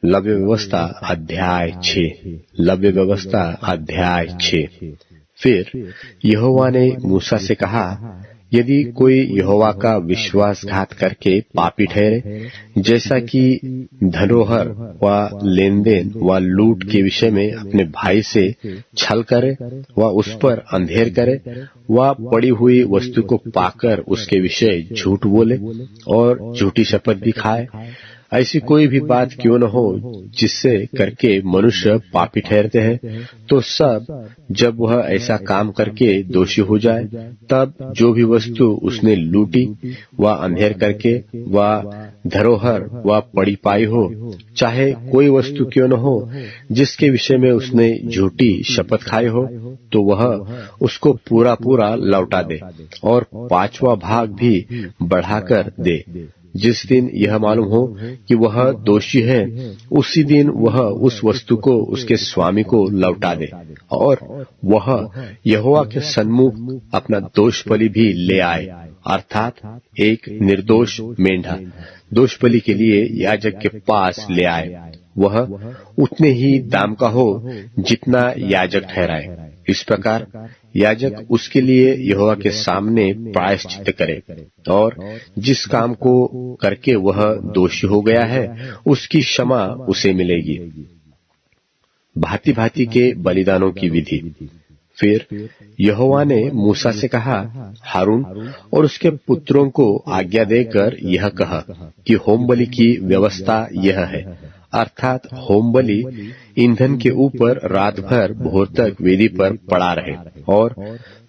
लव्य व्यवस्था अध्याय 6। लव्य व्यवस्था अध्याय 6। फिर यहोवा ने मूसा से कहा, यदि कोई यहोवा का विश्वासघात करके पापी ठहरे, जैसा कि धरोहर व लेन देन व लूट के विषय में अपने भाई से छल करे व उस पर अंधेर करे व पड़ी हुई वस्तु को पाकर उसके विषय झूठ बोले और झूठी शपथ भी खाए, ऐसी कोई भी बात क्यों न हो जिससे करके मनुष्य पापी ठहरते हैं, तो सब जब वह ऐसा काम करके दोषी हो जाए, तब जो भी वस्तु उसने लूटी व अंधेर करके व धरोहर व पड़ी पाई हो, चाहे कोई वस्तु क्यों न हो जिसके विषय में उसने झूठी शपथ खाई हो, तो वह उसको पूरा पूरा लौटा दे और 5वां भाग भी बढ़ाकर दे। जिस दिन यह मालूम हो कि वह दोषी है, उसी दिन वह उस वस्तु को उसके स्वामी को लौटा दे और वह यहोवा के सन्मुख अपना दोष बलि भी ले आए, अर्थात एक निर्दोष मेंढा दोष बलि के लिए याजक के पास ले आए। वह उतने ही दाम का हो जितना याजक ठहराए। इस प्रकार याजक उसके लिए यहोवा के सामने प्रायश्चित करे और जिस काम को करके वह दोषी हो गया है उसकी क्षमा उसे मिलेगी। भांति भांति के बलिदानों की विधि। फिर यहोवा ने मूसा से कहा, हारून और उसके पुत्रों को आज्ञा देकर यह कहा कि होम बलि की व्यवस्था यह है, अर्थात होम बलि ईंधन के ऊपर रात भर भोर तक वेदी पर पड़ा रहे और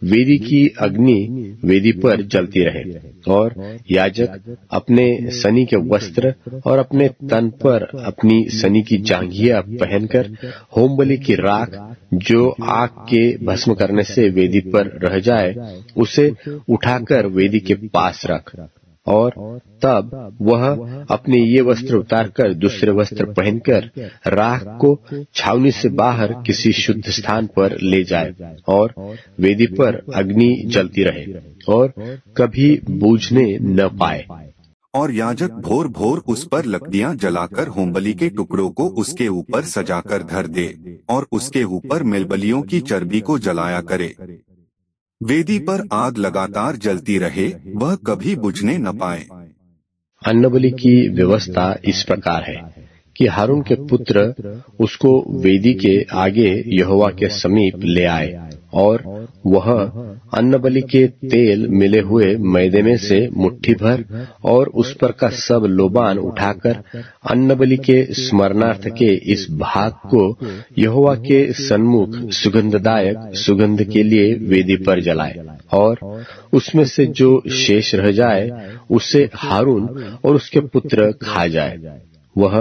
वेदी की अग्नि वेदी पर जलती रहे और याजक अपने सनी के वस्त्र और अपने तन पर अपनी सनी की जांघिया पहनकर होम बलि की राख जो आग के भस्म करने से वेदी पर रह जाए उसे उठाकर वेदी के पास रख और तब वह अपने ये वस्त्र उतारकर दूसरे वस्त्र पहनकर राख को छावनी से बाहर किसी शुद्ध स्थान पर ले जाए और वेदी पर अग्नि जलती रहे और कभी बूझने न पाए। और याजक भोर भोर उस पर लकड़ियां जलाकर होमबलि के टुकड़ों को उसके ऊपर सजाकर धर दे और उसके ऊपर मेलबलियों की चर्बी को जलाया करे। वेदी पर आग लगातार जलती रहे, वह कभी बुझने न पाए। अन्नबलि की व्यवस्था इस प्रकार है कि हारून के पुत्र उसको वेदी के आगे यहोवा के समीप ले आए और वह अन्नबलि के तेल मिले हुए मैदे में से मुट्ठी भर और उस पर का सब लोबान उठाकर अन्नबलि के स्मरणार्थ के इस भाग को यहोवा के सन्मुख सुगंधदायक सुगंध के लिए वेदी पर जलाए और उसमें से जो शेष रह जाए उसे हारून और उसके पुत्र खा जाए। वह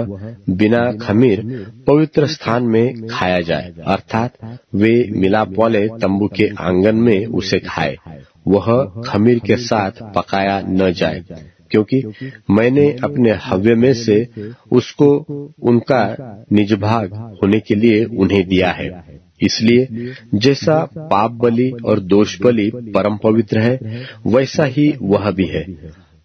बिना खमीर पवित्र स्थान में खाया जाए, अर्थात वे मिलाप वाले तंबू के आंगन में उसे खाए। वह खमीर के साथ पकाया न जाए, क्योंकि मैंने अपने हव्य में से उसको उनका निज भाग होने के लिए उन्हें दिया है। इसलिए जैसा पाप बलि और दोष बलि परम पवित्र है, वैसा ही वह भी है।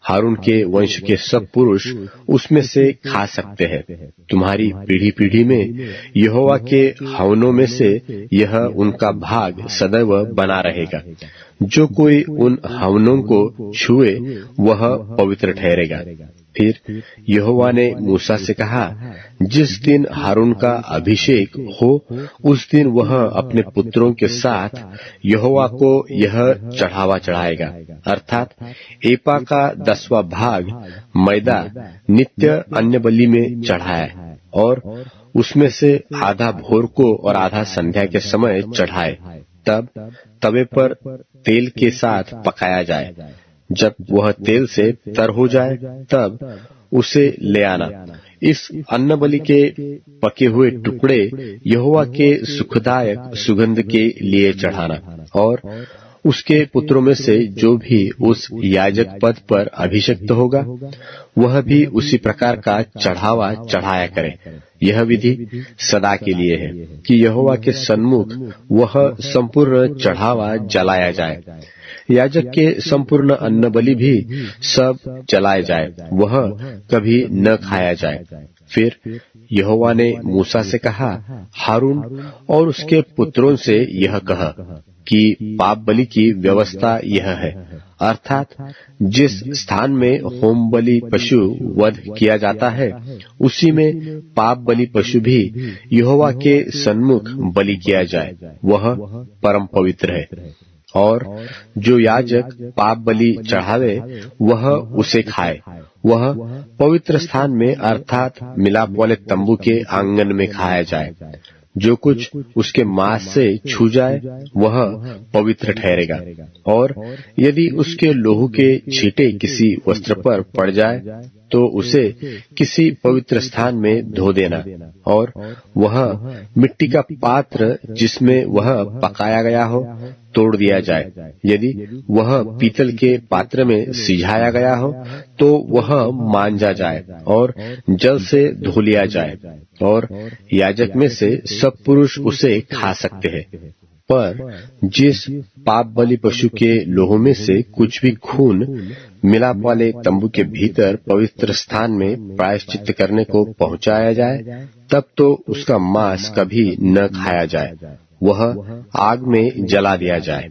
हारून के वंश के सब पुरुष उसमें से खा सकते हैं। तुम्हारी पीढ़ी पीढ़ी में यहोवा के हवनों में से यह उनका भाग सदैव बना रहेगा। जो कोई उन हवनों को छुए वह पवित्र ठहरेगा। फिर यहोवा ने मूसा से कहा, जिस दिन हारून का अभिषेक हो उस दिन वह अपने पुत्रों के साथ यहोवा को यह चढ़ावा चढ़ाएगा, अर्थात एपा का 10वां भाग मैदा नित्य अन्य बलि में चढ़ाए और उसमें से आधा भोर को और आधा संध्या के समय चढ़ाए। तब तवे पर तेल के साथ पकाया जाए। जब वह तेल से तर हो जाए तब उसे ले आना। इस अन्न बलि के पके हुए टुकड़े यहोवा के सुखदायक सुगंध के लिए चढ़ाना और उसके पुत्रों में से जो भी उस याजक पद पर अभिषिक्त होगा वह भी उसी प्रकार का चढ़ावा चढ़ाया करे। यह विधि सदा के लिए है कि यहोवा के सन्मुख वह संपूर्ण चढ़ावा जलाया जाए। याजक के संपूर्ण अन्न बलि भी सब जलाए जाए, वह कभी न खाया जाए। फिर यहोवा ने मूसा से कहा, हारून और उसके पुत्रों से यह कह कि पाप बलि की व्यवस्था यह है, अर्थात जिस स्थान में होम बलि पशु वध किया जाता है उसी में पाप बलि पशु भी यहोवा के सन्मुख बलि किया जाए, वह परम पवित्र है। और जो याजक पाप बलि चढ़ावे वह उसे खाए, वह पवित्र स्थान में अर्थात मिलाप वाले तंबू के आंगन में खाया जाए। जो कुछ उसके मांस से छू जाए वह पवित्र ठहरेगा। और यदि उसके लोहू के छींटे किसी वस्त्र पर पड़ जाए तो उसे किसी पवित्र स्थान में धो देना, और वह मिट्टी का पात्र जिसमें वह पकाया गया हो तोड़ दिया जाए। यदि वह पीतल के पात्र में सिझाया गया हो तो वह मांजा जाए और जल से धो लिया जाए, और याजक में से सब पुरुष उसे खा सकते हैं। पर जिस पाप बलि पशु के लोहू में से कुछ भी खून मिलाप वाले तंबू के भीतर पवित्र स्थान में प्रायश्चित करने को पहुंचाया जाए, तब तो उसका मांस कभी न खाया जाए, वह आग में जला दिया जाए।